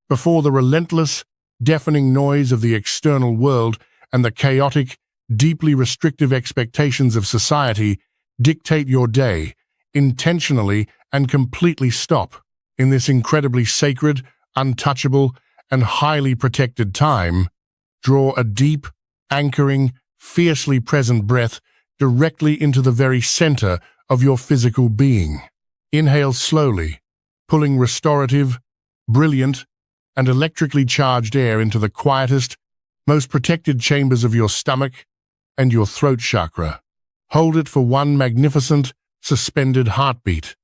before the relentless, deafening noise of the external world and the chaotic, deeply restrictive expectations of society dictate your day, intentionally and completely stop. In this incredibly sacred, untouchable, and highly protected time, draw a deep, anchoring, fiercely present breath directly into the very center of your physical being. Inhale slowly, pulling restorative, brilliant, and electrically charged air into the quietest, most protected chambers of your stomach and your throat chakra. Hold it for one magnificent, suspended heartbeat,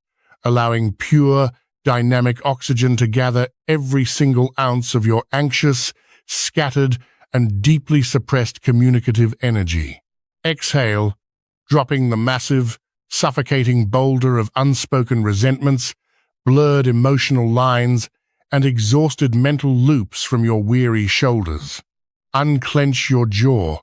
allowing pure, dynamic oxygen to gather every single ounce of your anxious, scattered, and deeply suppressed communicative energy. Exhale, dropping the massive, suffocating boulder of unspoken resentments, blurred emotional lines, and exhausted mental loops from your weary shoulders. Unclench your jaw,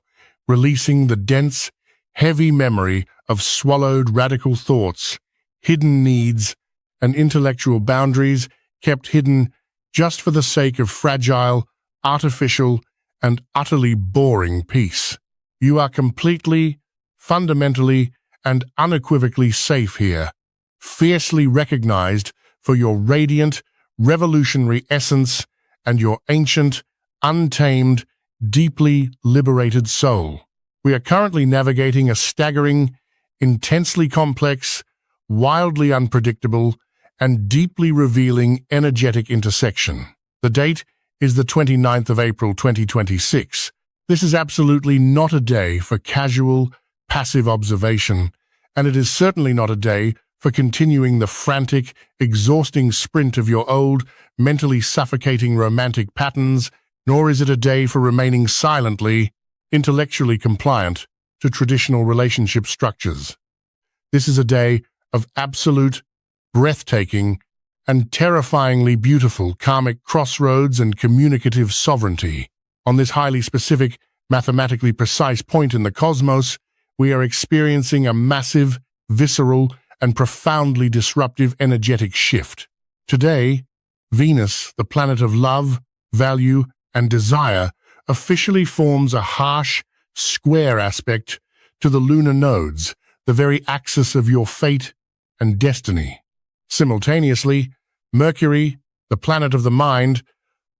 releasing the dense, heavy memory of swallowed radical thoughts, hidden needs, and intellectual boundaries kept hidden just for the sake of fragile, artificial, and utterly boring peace. You are completely, fundamentally, and unequivocally safe here, fiercely recognized for your radiant, revolutionary essence and your ancient, untamed, deeply liberated soul. We are currently navigating a staggering, intensely complex, wildly unpredictable, and deeply revealing energetic intersection. The date is the 29th of April 2026. This is absolutely not a day for casual, passive observation, and it is certainly not a day for continuing the frantic, exhausting sprint of your old, mentally suffocating romantic patterns, nor is it a day for remaining silently, intellectually compliant to traditional relationship structures. This is a day of absolute, breathtaking, and terrifyingly beautiful karmic crossroads and communicative sovereignty. On this highly specific, mathematically precise point in the cosmos, we are experiencing a massive, visceral, and profoundly disruptive energetic shift. Today, Venus, the planet of love, value, and desire, officially forms a harsh, square aspect to the lunar nodes, the very axis of your fate and destiny. Simultaneously, Mercury, the planet of the mind,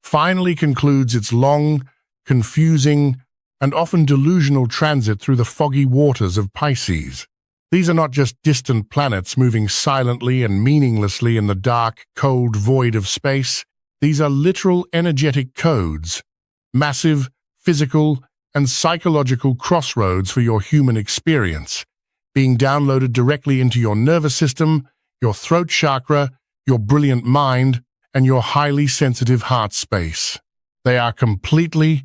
finally concludes its long, confusing, and often delusional transit through the foggy waters of Pisces. These are not just distant planets moving silently and meaninglessly in the dark, cold void of space. These are literal energetic codes, massive, physical, and psychological crossroads for your human experience, being downloaded directly into your nervous system, your throat chakra, your brilliant mind, and your highly sensitive heart space. They are completely,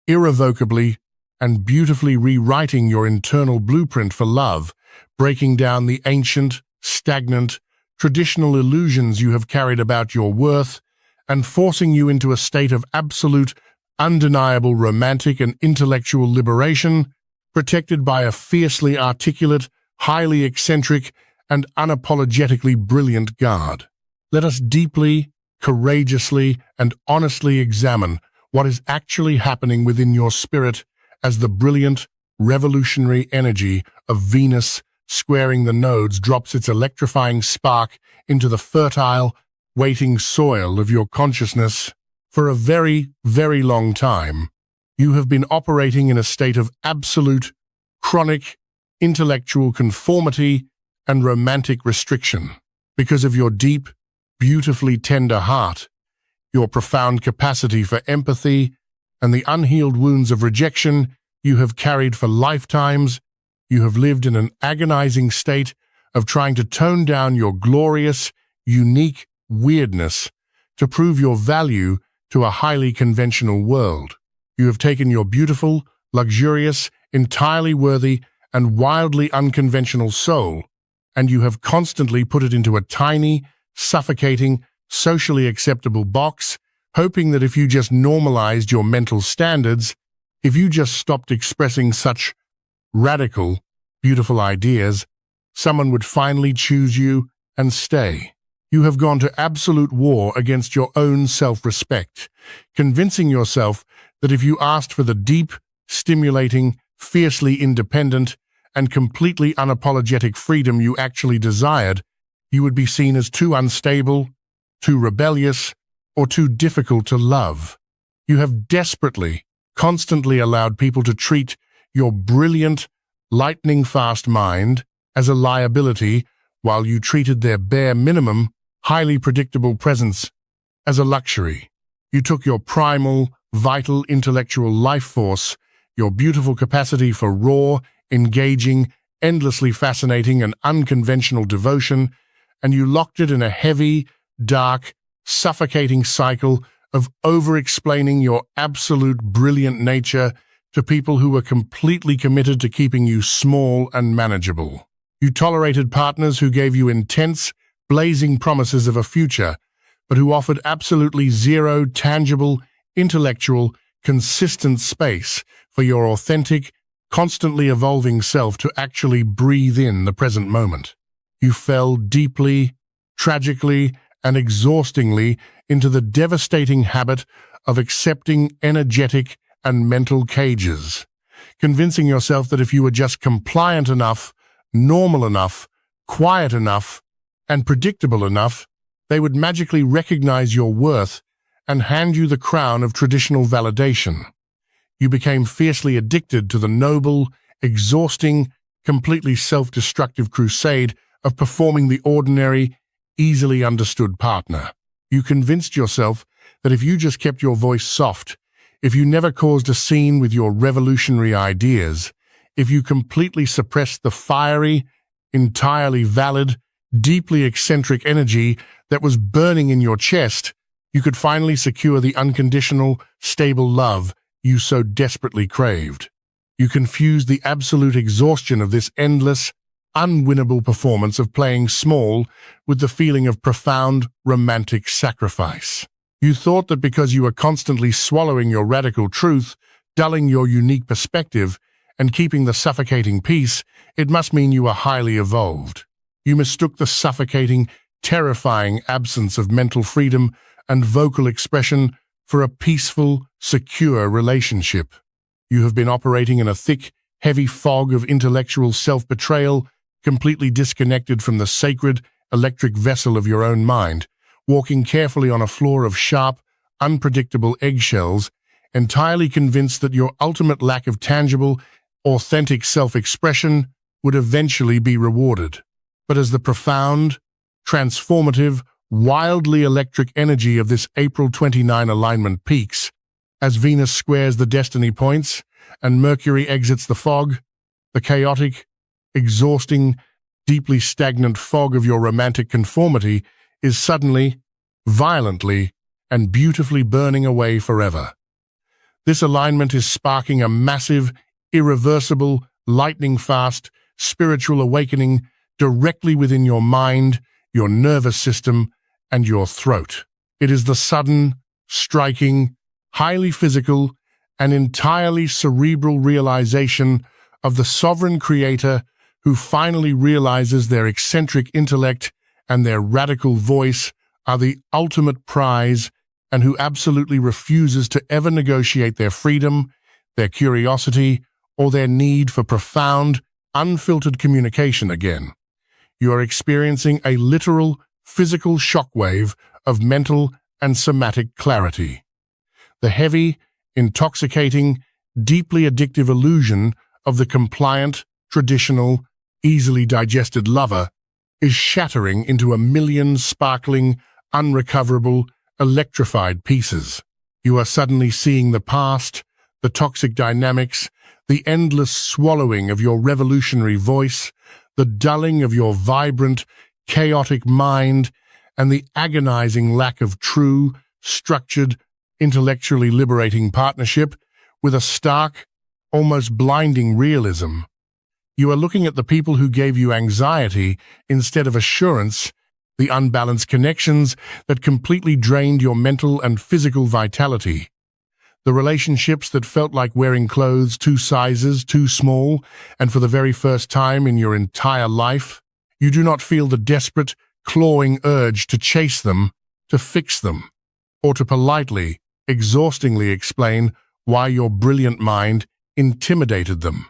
irrevocably, and beautifully rewriting your internal blueprint for love, breaking down the ancient, stagnant, traditional illusions you have carried about your worth, and forcing you into a state of absolute, undeniable romantic and intellectual liberation, protected by a fiercely articulate, highly eccentric, and unapologetically brilliant guard. Let us deeply, courageously, and honestly examine what is actually happening within your spirit as the brilliant, revolutionary energy of Venus squaring the nodes drops its electrifying spark into the fertile, waiting soil of your consciousness. For a very, very long time, you have been operating in a state of absolute, chronic, intellectual conformity and romantic restriction. Because of your deep, beautifully tender heart, your profound capacity for empathy, and the unhealed wounds of rejection you have carried for lifetimes, you have lived in an agonizing state of trying to tone down your glorious, unique weirdness to prove your value to a highly conventional world. You have taken your beautiful, luxurious, entirely worthy, and wildly unconventional soul, and you have constantly put it into a tiny, suffocating, socially acceptable box, hoping that if you just normalized your mental standards, if you just stopped expressing such radical, beautiful ideas, someone would finally choose you and stay. You have gone to absolute war against your own self-respect, convincing yourself that if you asked for the deep, stimulating, fiercely independent, and completely unapologetic freedom you actually desired, you would be seen as too unstable, too rebellious, or too difficult to love. You have desperately, constantly allowed people to treat your brilliant, lightning-fast mind as a liability, while you treated their bare minimum, highly predictable presence as a luxury. You took your primal, vital intellectual life force, your beautiful capacity for raw, engaging, endlessly fascinating and unconventional devotion, and you locked it in a heavy, dark, suffocating cycle of over-explaining your absolute brilliant nature to people who were completely committed to keeping you small and manageable. You tolerated partners who gave you intense, blazing promises of a future, but who offered absolutely zero tangible, intellectual, consistent space for your authentic, constantly evolving self to actually breathe in the present moment. You fell deeply, tragically, and exhaustingly into the devastating habit of accepting energetic and mental cages, convincing yourself that if you were just compliant enough, normal enough, quiet enough, and predictable enough, they would magically recognize your worth and hand you the crown of traditional validation. You became fiercely addicted to the noble, exhausting, completely self-destructive crusade of performing the ordinary, easily understood partner. You convinced yourself that if you just kept your voice soft, if you never caused a scene with your revolutionary ideas, if you completely suppressed the fiery, entirely valid, deeply eccentric energy that was burning in your chest, you could finally secure the unconditional, stable love you so desperately craved. You confused the absolute exhaustion of this endless, unwinnable performance of playing small with the feeling of profound, romantic sacrifice. You thought that because you were constantly swallowing your radical truth, dulling your unique perspective, and keeping the suffocating peace, it must mean you were highly evolved. You mistook the suffocating, terrifying absence of mental freedom and vocal expression for a peaceful, secure relationship. You have been operating in a thick, heavy fog of intellectual self-betrayal, completely disconnected from the sacred, electric vessel of your own mind, walking carefully on a floor of sharp, unpredictable eggshells, entirely convinced that your ultimate lack of tangible, authentic self-expression would eventually be rewarded. But as the profound, transformative, wildly electric energy of this April 29 alignment peaks, as Venus squares the destiny points and Mercury exits the fog, the chaotic, exhausting, deeply stagnant fog of your romantic conformity is suddenly, violently, and beautifully burning away forever. This alignment is sparking a massive, irreversible, lightning-fast, spiritual awakening directly within your mind, your nervous system, and your throat. It is the sudden, striking, highly physical, and entirely cerebral realization of the sovereign creator who finally realizes their eccentric intellect and their radical voice are the ultimate prize, and who absolutely refuses to ever negotiate their freedom, their curiosity, or their need for profound, unfiltered communication again. You are experiencing a literal, physical shockwave of mental and somatic clarity. The heavy, intoxicating, deeply addictive illusion of the compliant, traditional, easily digested lover is shattering into a million sparkling, unrecoverable, electrified pieces. You are suddenly seeing the past, the toxic dynamics, the endless swallowing of your revolutionary voice, the dulling of your vibrant, chaotic mind, and the agonizing lack of true, structured, intellectually liberating partnership with a stark, almost blinding realism. You are looking at the people who gave you anxiety instead of assurance, the unbalanced connections that completely drained your mental and physical vitality, the relationships that felt like wearing clothes 2 sizes too small, and for the very first time in your entire life, you do not feel the desperate, clawing urge to chase them, to fix them, or to politely, exhaustingly explain why your brilliant mind intimidated them.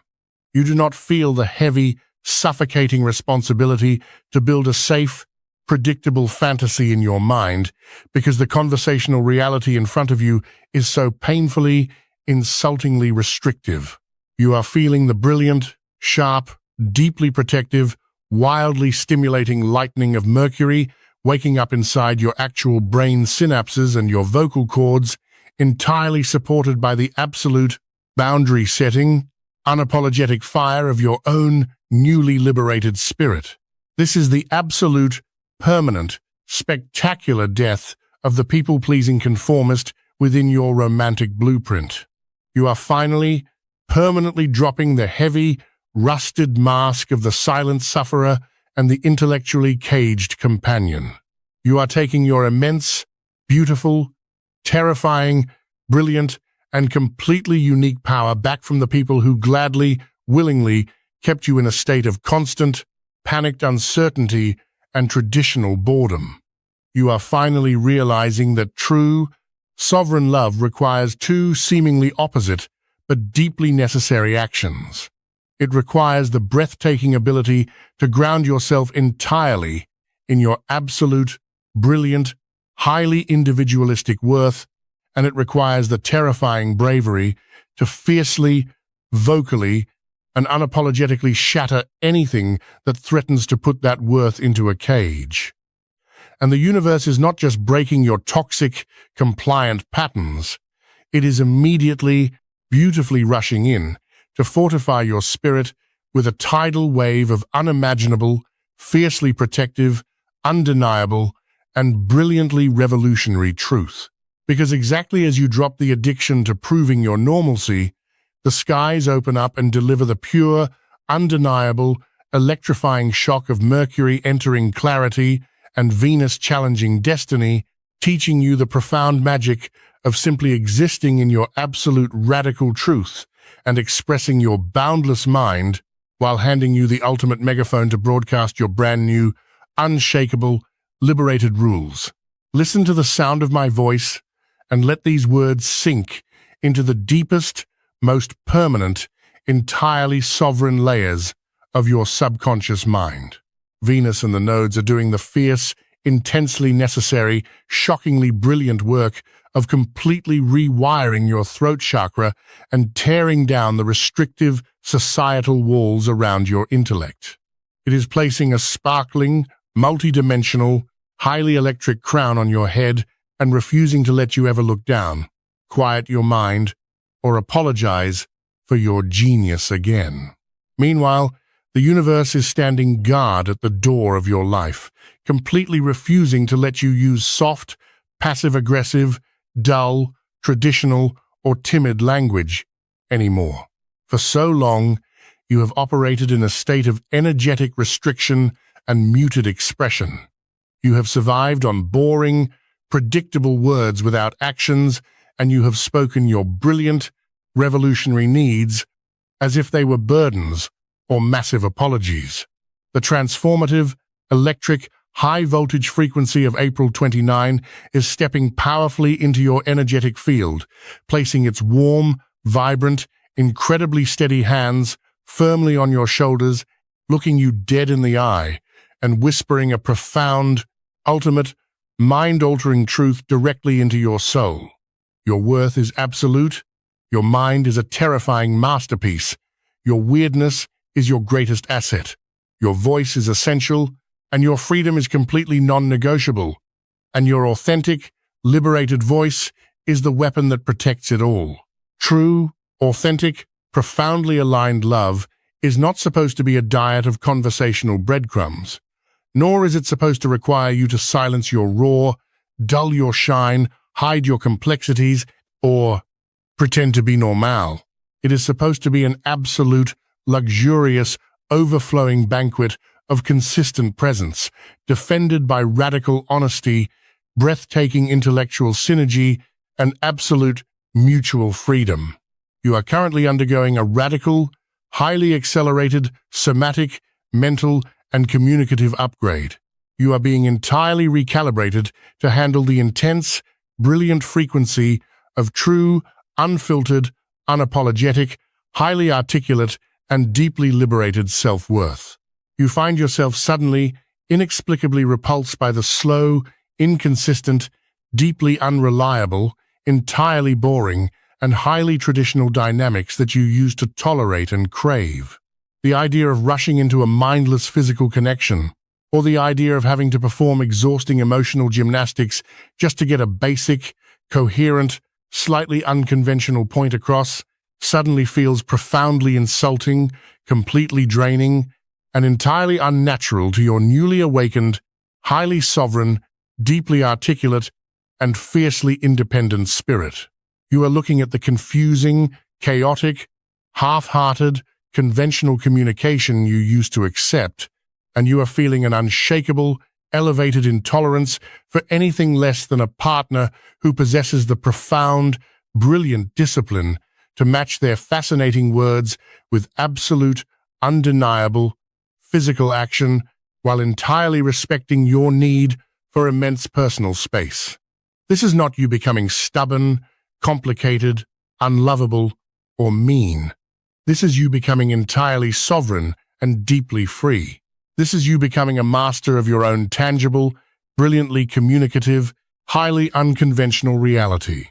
You do not feel the heavy, suffocating responsibility to build a safe, predictable fantasy in your mind because the conversational reality in front of you is so painfully, insultingly restrictive. You are feeling the brilliant, sharp, deeply protective, wildly stimulating lightning of Mercury waking up inside your actual brain synapses and your vocal cords, entirely supported by the absolute, boundary-setting, unapologetic fire of your own newly liberated spirit. This is the absolute, permanent, spectacular death of the people-pleasing conformist within your romantic blueprint. You are finally, permanently dropping the heavy, rusted mask of the silent sufferer and the intellectually caged companion. You are taking your immense, beautiful, terrifying, brilliant, and completely unique power back from the people who gladly, willingly kept you in a state of constant, panicked uncertainty and traditional boredom. You are finally realizing that true, sovereign love requires two seemingly opposite but deeply necessary actions. It requires the breathtaking ability to ground yourself entirely in your absolute, brilliant, highly individualistic worth, and it requires the terrifying bravery to fiercely, vocally, and unapologetically shatter anything that threatens to put that worth into a cage. And the universe is not just breaking your toxic, compliant patterns. It is immediately, beautifully rushing in to fortify your spirit with a tidal wave of unimaginable, fiercely protective, undeniable, and brilliantly revolutionary truth. Because exactly as you drop the addiction to proving your normalcy, the skies open up and deliver the pure, undeniable, electrifying shock of Mercury entering clarity and Venus challenging destiny, teaching you the profound magic of simply existing in your absolute radical truth and expressing your boundless mind while handing you the ultimate megaphone to broadcast your brand new, unshakable, liberated rules. Listen to the sound of my voice and let these words sink into the deepest, most permanent, entirely sovereign layers of your subconscious mind. Venus and the nodes are doing the fierce, intensely necessary, shockingly brilliant work of completely rewiring your throat chakra and tearing down the restrictive societal walls around your intellect. It is placing a sparkling, multidimensional, highly electric crown on your head and refusing to let you ever look down, quiet your mind, or apologize for your genius again. Meanwhile, the universe is standing guard at the door of your life, completely refusing to let you use soft, passive-aggressive, dull, traditional, or timid language anymore. For so long, you have operated in a state of energetic restriction and muted expression. You have survived on boring, predictable words without actions, and you have spoken your brilliant, revolutionary needs as if they were burdens or massive apologies. The transformative, electric, high-voltage frequency of April 29 is stepping powerfully into your energetic field, placing its warm, vibrant, incredibly steady hands firmly on your shoulders, looking you dead in the eye, and whispering a profound, ultimate, mind-altering truth directly into your soul. Your worth is absolute, your mind is a terrifying masterpiece, your weirdness is your greatest asset, your voice is essential, and your freedom is completely non-negotiable, and your authentic, liberated voice is the weapon that protects it all. True, authentic, profoundly aligned love is not supposed to be a diet of conversational breadcrumbs, nor is it supposed to require you to silence your roar, dull your shine, hide your complexities, or pretend to be normal. It is supposed to be an absolute, luxurious, overflowing banquet of consistent presence, defended by radical honesty, breathtaking intellectual synergy, and absolute mutual freedom. You are currently undergoing a radical, highly accelerated, somatic, mental, and communicative upgrade. You are being entirely recalibrated to handle the intense, brilliant frequency of true, unfiltered, unapologetic, highly articulate, and deeply liberated self-worth. You find yourself suddenly, inexplicably repulsed by the slow, inconsistent, deeply unreliable, entirely boring, and highly traditional dynamics that you used to tolerate and crave. The idea of rushing into a mindless physical connection, or the idea of having to perform exhausting emotional gymnastics just to get a basic, coherent, slightly unconventional point across, suddenly feels profoundly insulting, completely draining, and entirely unnatural to your newly awakened, highly sovereign, deeply articulate, and fiercely independent spirit. You are looking at the confusing, chaotic, half-hearted, conventional communication you used to accept, and you are feeling an unshakable, elevated intolerance for anything less than a partner who possesses the profound, brilliant discipline to match their fascinating words with absolute, undeniable, physical action while entirely respecting your need for immense personal space. This is not you becoming stubborn, complicated, unlovable, or mean. This is you becoming entirely sovereign and deeply free. This is you becoming a master of your own tangible, brilliantly communicative, highly unconventional reality.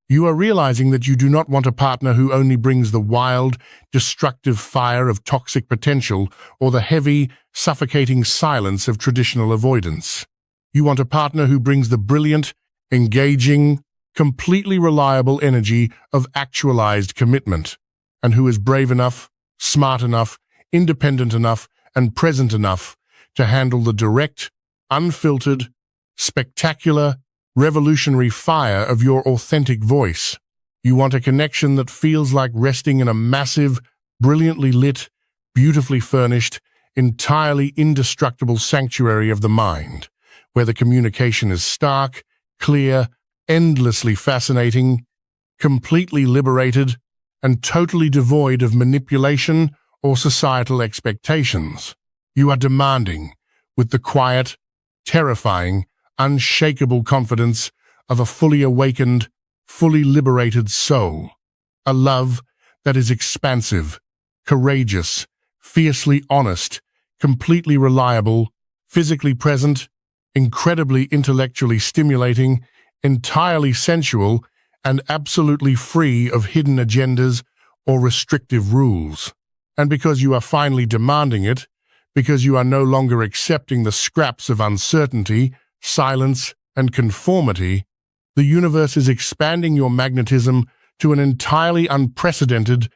You are realizing that you do not want a partner who only brings the wild, destructive fire of toxic potential or the heavy, suffocating silence of traditional avoidance. You want a partner who brings the brilliant, engaging, completely reliable energy of actualized commitment, and who is brave enough, smart enough, independent enough, and present enough to handle the direct, unfiltered, spectacular, revolutionary fire of your authentic voice. You want a connection that feels like resting in a massive, brilliantly lit, beautifully furnished, entirely indestructible sanctuary of the mind, where the communication is stark, clear, endlessly fascinating, completely liberated, and totally devoid of manipulation or societal expectations. You are demanding, with the quiet, terrifying, unshakable confidence of a fully awakened, fully liberated soul. A love that is expansive, courageous, fiercely honest, completely reliable, physically present, incredibly intellectually stimulating, entirely sensual, and absolutely free of hidden agendas or restrictive rules. And because you are finally demanding it, because you are no longer accepting the scraps of uncertainty, silence, and conformity, the universe is expanding your magnetism to an entirely unprecedented,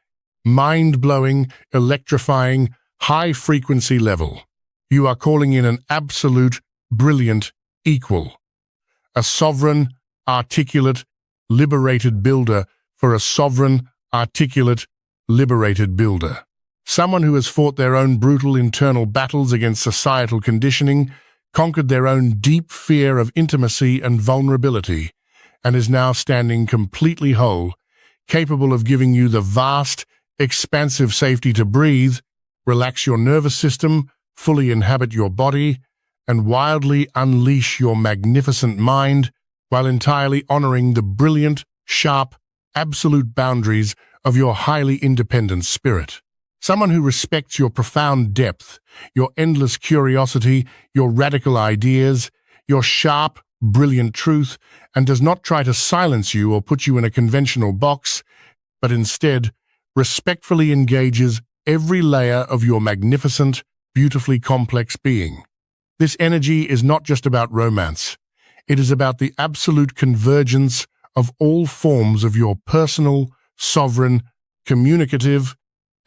mind-blowing, electrifying, high-frequency level. You are calling in an absolute, brilliant equal. A sovereign, articulate, liberated builder for a sovereign, articulate, liberated builder. Someone who has fought their own brutal internal battles against societal conditioning, conquered their own deep fear of intimacy and vulnerability, and is now standing completely whole, capable of giving you the vast, expansive safety to breathe, relax your nervous system, fully inhabit your body, and wildly unleash your magnificent mind while entirely honoring the brilliant, sharp, absolute boundaries of your highly independent spirit. Someone who respects your profound depth, your endless curiosity, your radical ideas, your sharp, brilliant truth, and does not try to silence you or put you in a conventional box, but instead respectfully engages every layer of your magnificent, beautifully complex being. This energy is not just about romance. It is about the absolute convergence of all forms of your personal, sovereign, communicative,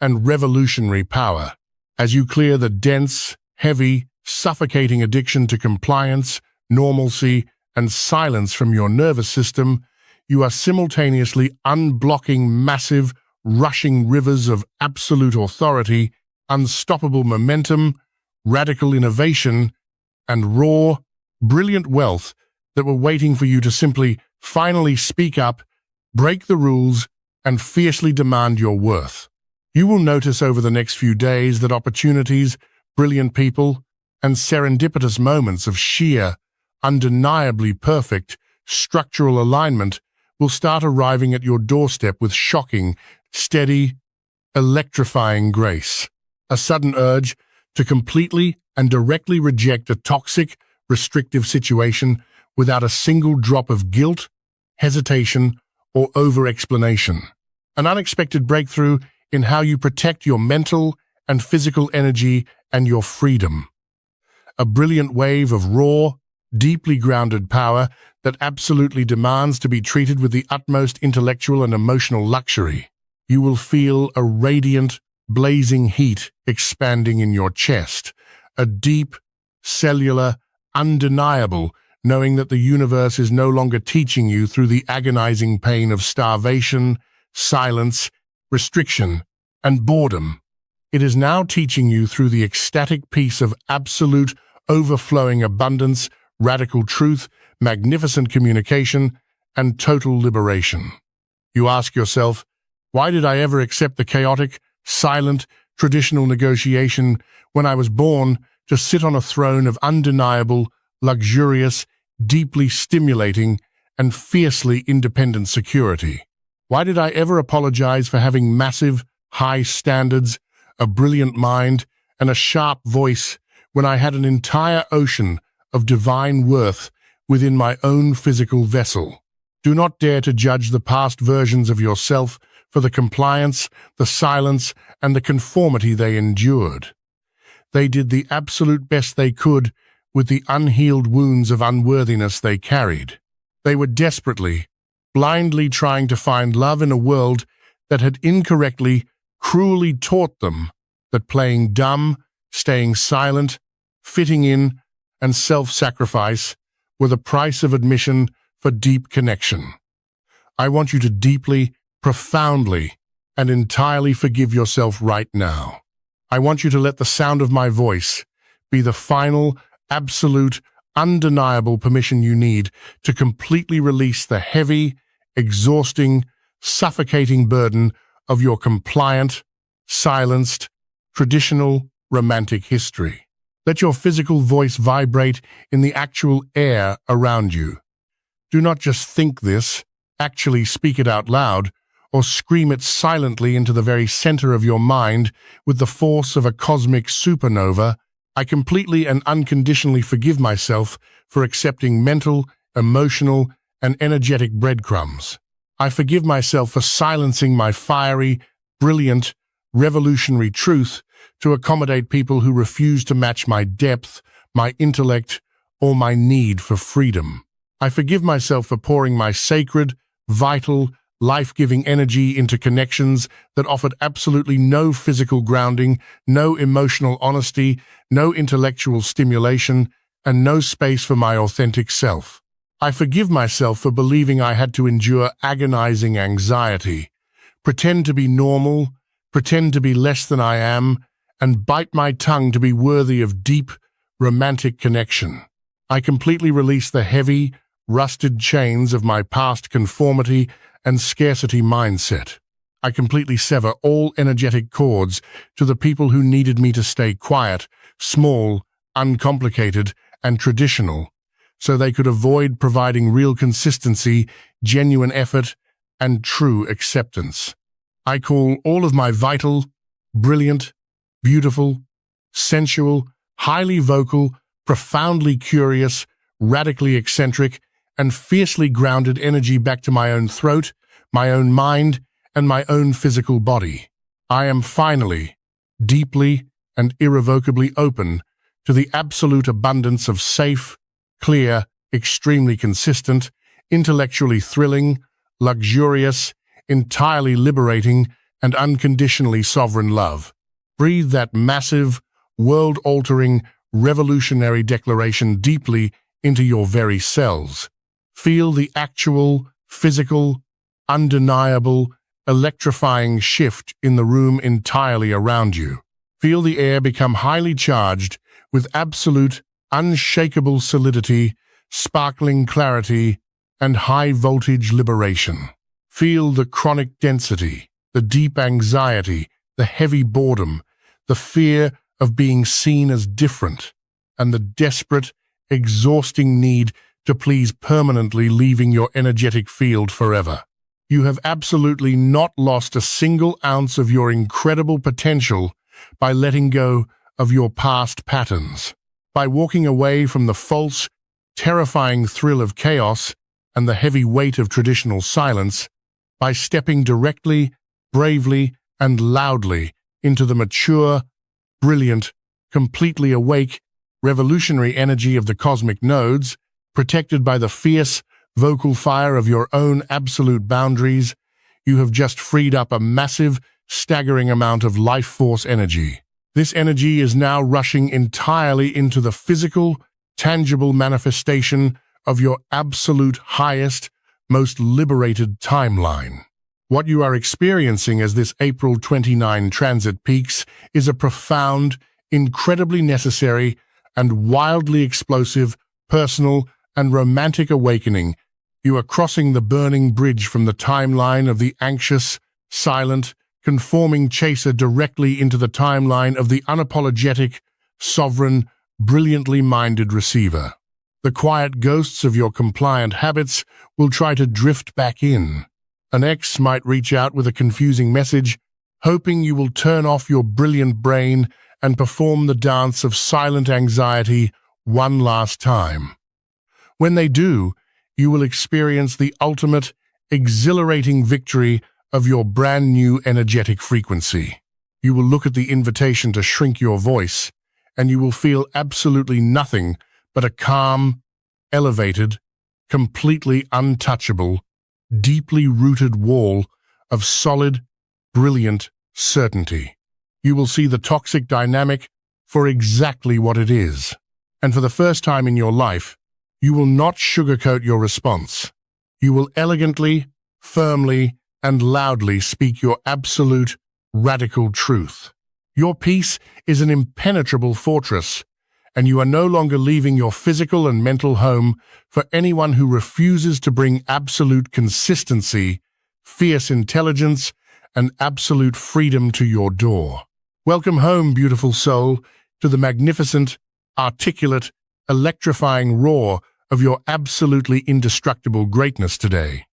and revolutionary power. As you clear the dense, heavy, suffocating addiction to compliance, normalcy, and silence from your nervous system, you are simultaneously unblocking massive, rushing rivers of absolute authority, unstoppable momentum, radical innovation, and raw, brilliant wealth that were waiting for you to simply, finally speak up, break the rules, and fiercely demand your worth. You will notice over the next few days that opportunities, brilliant people, and serendipitous moments of sheer, undeniably perfect structural alignment will start arriving at your doorstep with shocking, steady, electrifying grace. A sudden urge to completely and directly reject a toxic, restrictive situation without a single drop of guilt, hesitation, or over-explanation. An unexpected breakthrough in how you protect your mental and physical energy and your freedom. A brilliant wave of raw, deeply grounded power that absolutely demands to be treated with the utmost intellectual and emotional luxury. You will feel a radiant, blazing heat expanding in your chest, a deep, cellular, undeniable knowing that the universe is no longer teaching you through the agonizing pain of starvation, silence, restriction, and boredom. It is now teaching you through the ecstatic peace of absolute, overflowing abundance, radical truth, magnificent communication, and total liberation. You ask yourself, why did I ever accept the chaotic, silent, traditional negotiation when I was born to sit on a throne of undeniable, luxurious, deeply stimulating, and fiercely independent security? Why did I ever apologize for having massive, high standards, a brilliant mind, and a sharp voice when I had an entire ocean of divine worth within my own physical vessel? Do not dare to judge the past versions of yourself for the compliance, the silence, and the conformity they endured. They did the absolute best they could with the unhealed wounds of unworthiness they carried. They were desperately, blindly trying to find love in a world that had incorrectly, cruelly taught them that playing dumb, staying silent, fitting in, and self-sacrifice were the price of admission for deep connection. I want you to deeply, profoundly, and entirely forgive yourself right now. I want you to let the sound of my voice be the final, absolute, undeniable permission you need to completely release the heavy, exhausting, suffocating burden of your compliant, silenced, traditional, romantic history. Let your physical voice vibrate in the actual air around you. Do not just think this, actually speak it out loud, or scream it silently into the very center of your mind with the force of a cosmic supernova. I completely and unconditionally forgive myself for accepting mental, emotional, and energetic breadcrumbs. I forgive myself for silencing my fiery, brilliant, revolutionary truth to accommodate people who refuse to match my depth, my intellect, or my need for freedom. I forgive myself for pouring my sacred, vital, life-giving energy into connections that offered absolutely no physical grounding, no emotional honesty, no intellectual stimulation, and no space for my authentic self. I forgive myself for believing I had to endure agonizing anxiety, pretend to be normal, pretend to be less than I am, and bite my tongue to be worthy of deep, romantic connection. I completely release the heavy, rusted chains of my past conformity and scarcity mindset. I completely sever all energetic cords to the people who needed me to stay quiet, small, uncomplicated, and traditional, so they could avoid providing real consistency, genuine effort, and true acceptance. I call all of my vital, brilliant, beautiful, sensual, highly vocal, profoundly curious, radically eccentric, and fiercely grounded energy back to my own throat, my own mind, and my own physical body. I am finally, deeply, and irrevocably open to the absolute abundance of safe, clear, extremely consistent, intellectually thrilling, luxurious, entirely liberating, and unconditionally sovereign love. Breathe that massive, world-altering, revolutionary declaration deeply into your very cells. Feel the actual, physical, undeniable, electrifying shift in the room entirely around you. Feel the air become highly charged with absolute, unshakable solidity, sparkling clarity, and high-voltage liberation. Feel the chronic density, the deep anxiety, the heavy boredom, the fear of being seen as different, and the desperate, exhausting need to please permanently, leaving your energetic field forever. You have absolutely not lost a single ounce of your incredible potential by letting go of your past patterns. By walking away from the false, terrifying thrill of chaos and the heavy weight of traditional silence, by stepping directly, bravely, and loudly into the mature, brilliant, completely awake, revolutionary energy of the cosmic nodes, protected by the fierce, vocal fire of your own absolute boundaries, you have just freed up a massive, staggering amount of life force energy. This energy is now rushing entirely into the physical, tangible manifestation of your absolute highest, most liberated timeline. What you are experiencing as this April 29 transit peaks is a profound, incredibly necessary, and wildly explosive, personal, and romantic awakening. You are crossing the burning bridge from the timeline of the anxious, silent, conforming chaser directly into the timeline of the unapologetic, sovereign, brilliantly minded receiver. The quiet ghosts of your compliant habits will try to drift back in. An ex might reach out with a confusing message, hoping you will turn off your brilliant brain and perform the dance of silent anxiety one last time. When they do, you will experience the ultimate, exhilarating victory of your brand new energetic frequency. You will look at the invitation to shrink your voice, and you will feel absolutely nothing but a calm, elevated, completely untouchable, deeply rooted wall of solid, brilliant certainty. You will see the toxic dynamic for exactly what it is. And for the first time in your life, you will not sugarcoat your response. You will elegantly, firmly, and loudly speak your absolute, radical truth. Your peace is an impenetrable fortress, and you are no longer leaving your physical and mental home for anyone who refuses to bring absolute consistency, fierce intelligence, and absolute freedom to your door. Welcome home, beautiful soul, to the magnificent, articulate, electrifying roar of your absolutely indestructible greatness today.